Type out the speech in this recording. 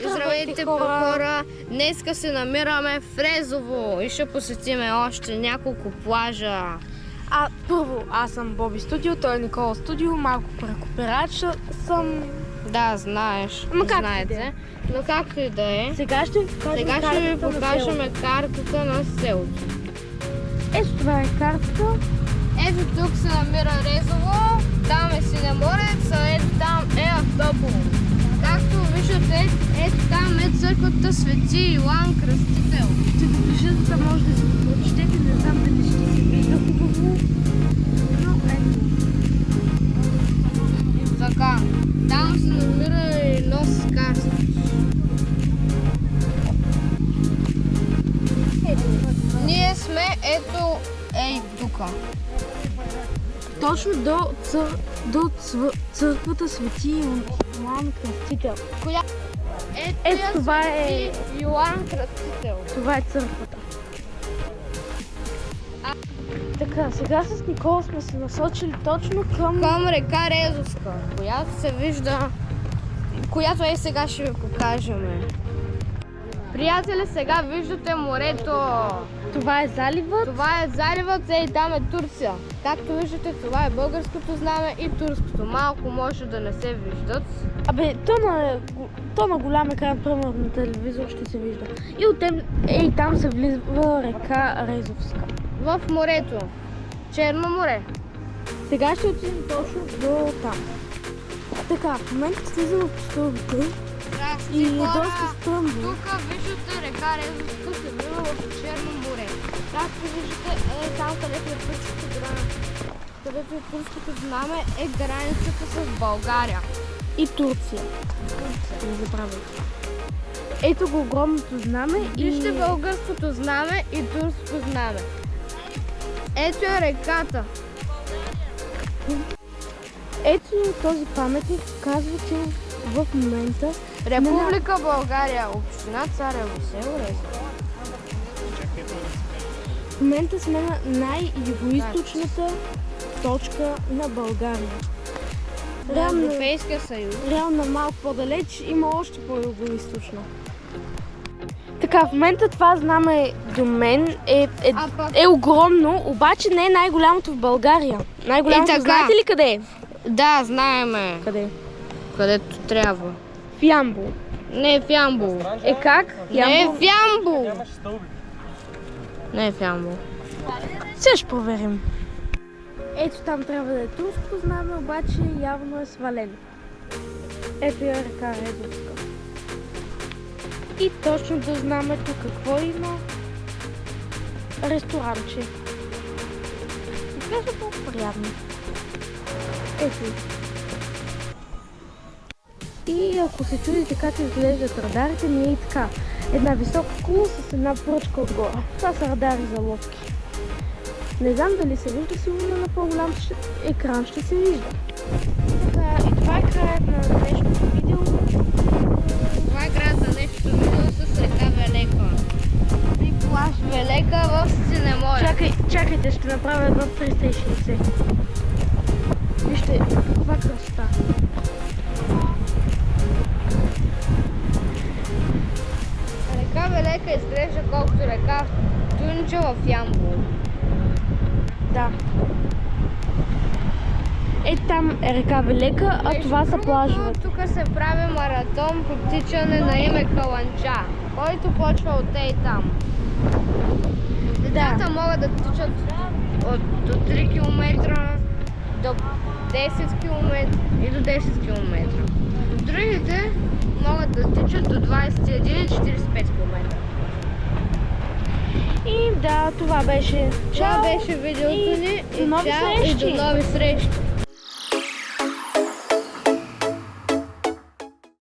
Здравейте хора! Днеска се намираме в Резово и ще посетиме още няколко плажа. Първо, аз съм Боби Студио, той е Никола Студио, малко рекуперач съм. Да, знаеш, знаете. Но както и да е, Сега ще ви покажем картата на селото. Ето това е картата. Ето тук се намира Резово, там е Синеморец, а ето там е Автополо. Както виждате, ето там е църквата Свети Йоан Кръстител. Ще доближа, за да може да си го прочетете, не знам дали ще се вижда хубаво. Но ето. Така, там се намира едно скарство. Ние сме ето тука. Точно до църквата Свети Йоан Кръстител. Ето това е Йоан Кръстител. Това е църквата. Така, сега с Никола сме се насочили точно към река Резовска, която се вижда, която сега ще ви покажем. Приятели, сега виждате морето. Това е заливът. Това е заливът и там е Турция. Както виждате, това е българското знаме и турското. Малко може да не се виждат. То на голям екран, примерно на телевизор, ще се вижда. И там се влиза река Резовска. В морето. Черно море. Сега ще отидем точно до там. Така, в момента слизаме по стълбите. И е доста стръмно. Тук виждате река Резовска се влива в Черно море. Както виждате, там където е турското знаме, е границата с България. И Турция. Не забравяйте. Ето го огромното знаме. Вижте българското знаме и турското знаме. Ето е реката. Ето този паметник казва, че в момента Република България, община Царево село Резово. В момента сме на най-югоизточната точка на България. На Европейския съюз. Реално малко по-далеч има още по-югоизточно. Така, в момента това знаме до мен е огромно, обаче не е най-голямото в България. Най-голямото знаете ли къде е? Да, знаеме. Къде? Където трябва. В Ямбол. Не е в Ямбол. Как? Не е в Ямбол. Не е в Ямбол. Сега ще проверим. Ето там трябва да е турското знаме, обаче явно е свалено. Ето е река Резовска. И точно до знамето какво има? Ресторанче. Изглежда по-приятно. Ето. И ако се чудите как изглеждат радарите, ми е и така. Една висока кула с една пръчка отгоре. Това са радари за лодки. Не знам дали се вижда, сигурно на по-голям екран ще се вижда. Така, и това е краят на днешното видео. Това е краят на днешното видео с река Велека. И плаж Велека в Синеморец. Чакайте, ще направя едно 360. Вижте каква красота. Река Велека изглежда колкото река Тунджа в Ямбол. Да. Там е река Велека, а това са плажовете. Тук се прави маратон по тичане на име Каланча, който почва от там. Децата могат да тичат до 3 км до 10 км и до 10 км. Другите могат да тичат до 21 и 45 км. И да, това беше. Това беше видеото ни и до нови срещи!